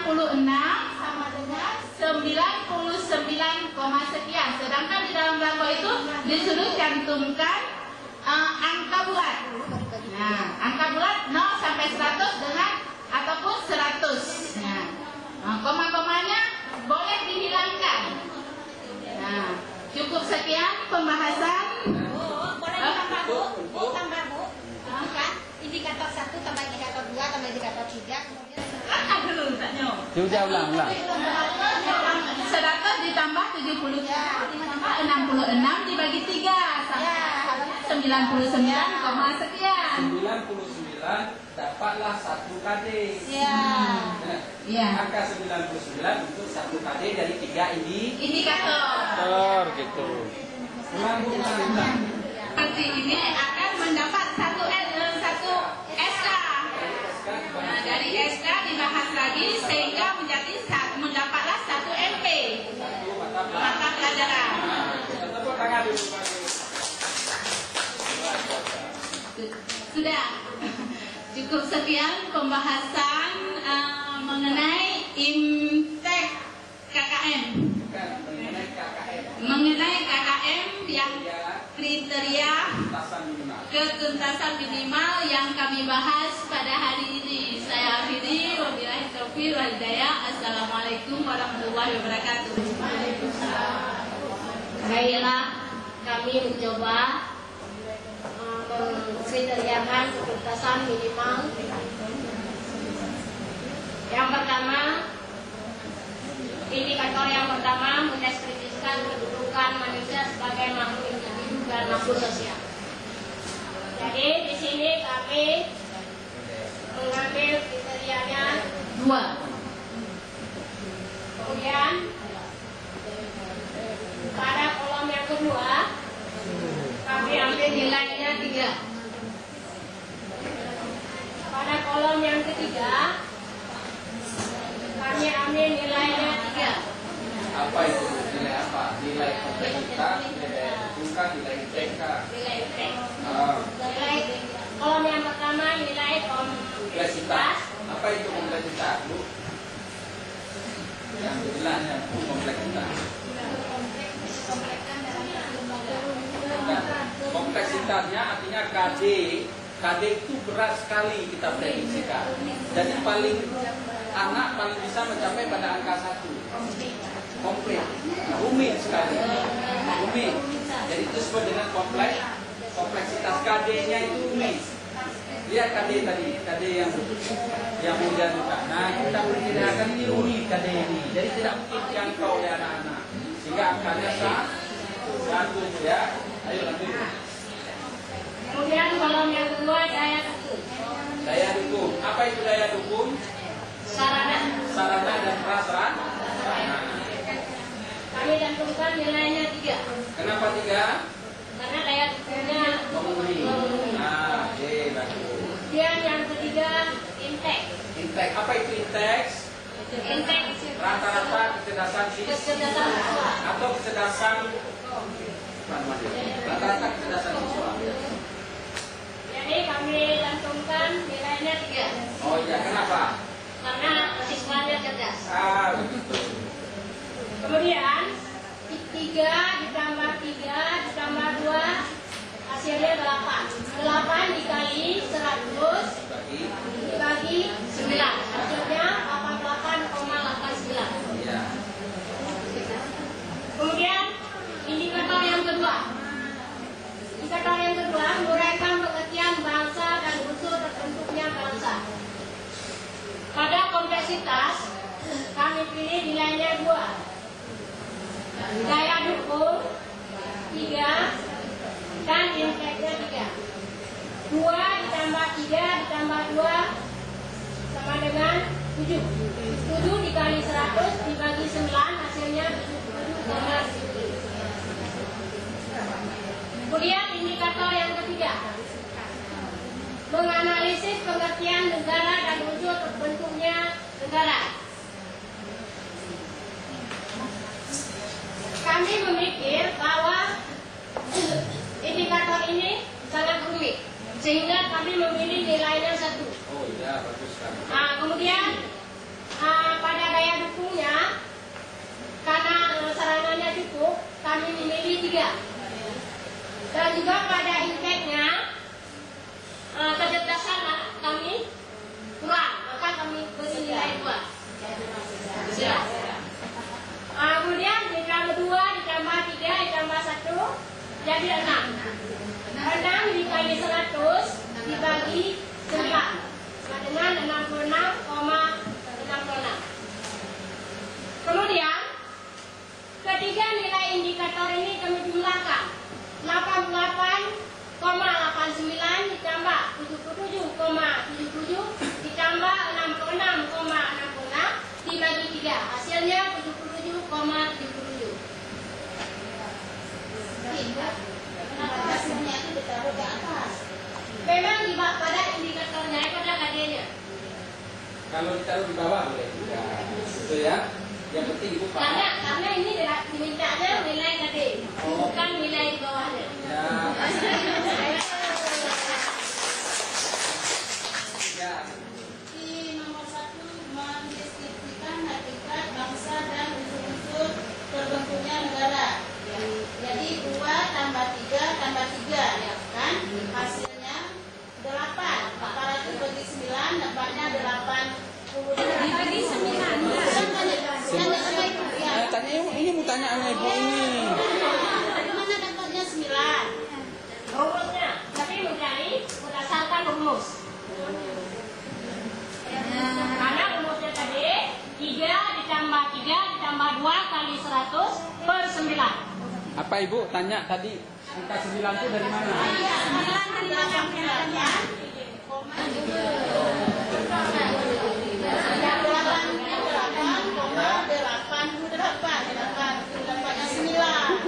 sama dengan 99, sekian. Sedangkan di dalam belangko itu disuruh cantumkan angka bulat. Nah, angka bulat 0 sampai 100 dengan ataupun 100. Nah, koma-komanya boleh dihilangkan. Nah, cukup sekian pembahasan. Boleh ditambah Bu? Tambah Bu? Kan? Indikator 1 tambah indikator 2 tambah indikator 3 kemudian Coba ulang. 100 ditambah 70 ditambah 66 dibagi 3 sama 99, sekian. 99 dapatlah 1 KD. Iya. Angka 99 untuk 1 KD dari 3 Indikator. Gitu. Ulang. Nanti ini akan mendapat satu SK. Nah, dari SK dibahas lagi sehingga mendapatlah 1 MP. Mata pelajaran. Tepuk tangan dulu. Sudah. Cukup sekian pembahasan mengenai Imtek KKM. Mengenai KKM yang kriteria ketuntasan minimal yang kami bahas pada hari ini. Saya akhiri, wabillahi taufiq wal hidayah. Assalamualaikum warahmatullahi wabarakatuh. baiklah kami mencoba mengkriteriakan ketuntasan minimal. Yang pertama, indikator yang pertama mendeskripsikan kedudukan manusia sebagai makhluk individu dan makhluk sosial. Jadi di sini kami mengambil kriterianya 2. Kemudian pada kolom yang kedua kami ambil nilainya 3. Pada kolom yang ketiga kami ambil nilainya 3. Apa itu nilai apa? Nilai kompleksitas, nilai bukan nilai IPK. Nilai IPK. Nilai kolom yang pertama nilai kompleksitas. Apa itu kompleksitas, Bu? Yang jelasnya kompleksitas. Kompleksitasnya artinya KD. KD itu berat sekali kita prediksikan. Jadi anak paling bisa mencapai pada angka 1. Komplit, rumit sekali. Rumit. Jadi itu disebut dengan kompleksitas. KD-nya itu rumit. Lihat KD tadi, KD yang mulia juga. Nah, kita perkirakan ini rumit KD ini. Jadi tidak mungkin dijangkau oleh anak-anak. Sehingga angkanya 1 ya. Ayo lanjut. Kemudian kolom yang kedua daya dukung. Daya dukung. Apa itu daya dukung? Sarana dan prasarana. Kami tentukan nilainya 3. Kenapa 3? Karena daya dukungnya Memenuhi. Nah, bagus. Kemudian yang ketiga intek. Intek. Apa itu intek? Intek Rata-rata kecerdasan siswa atau kecerdasan rata-rata kecerdasan siswa. Jadi kami tentukan nilainya 3. Oh iya, kenapa? Karena siswanya cerdas. Betul. Kemudian 3 ditambah 3 ditambah 2 hasilnya 8. 8 dikali 100 dibagi 9 hasilnya 88,89. Iya. Kemudian indikator yang kedua. Indikator yang kedua menguraikan pengertian bangsa dan unsur terbentuknya bangsa. Pada kompleksitas kami pilih nilainya 2. Daya dukung 3 dan inteknya 3. 2 ditambah 3 ditambah 2 sama dengan 7. 7 dikali 100 dibagi 9 hasilnya 7,7. Kemudian indikator yang ketiga, menganalisis pengertian negara dan unsur terbentuknya negara. Kami memikir bahwa indikator ini sangat rumit, sehingga kami memilih nilainya 1. Oh iya, bagus sekali. Kemudian pada Kemudian ditambah 2, ditambah 3, ditambah 1, jadi 6. 6 dikali 100 dibagi 9 dengan 66,66. Kemudian ketiga nilai indikator ini kami jumlahkan. 88,89 ditambah 77,77 ditambah 66,66 dibagi 3, hasilnya 77,77. Kenapa hasilnya itu ditaruh di atas? Memang pada indikatornya pada KD-nya. Kalau ditaruh di bawah boleh juga. Itu ya. Yang penting ibu paham. Karena ini dimintanya nilai KD, bukan nilai di bawahnya. Ya. Ya. Di nomor 1 mendeskripsikan hakikat bangsa dan unsur-unsur terbentuknya negara. Jadi 2 tambah 3 tambah 3 ya kan? Hasilnya 8. 400 bagi 9 dapatnya 80. Bagi 9. Tanya ini mau tanya sama ibu ini. Dari mana dapatnya 9? Rumusnya, tapi mencari berdasarkan rumus. Karena rumusnya tadi 3 ditambah 3 ditambah 2 kali 100 per 9. Apa ibu tanya tadi? Angka 9 itu dari mana? 9 dari mana? Yang 8,88.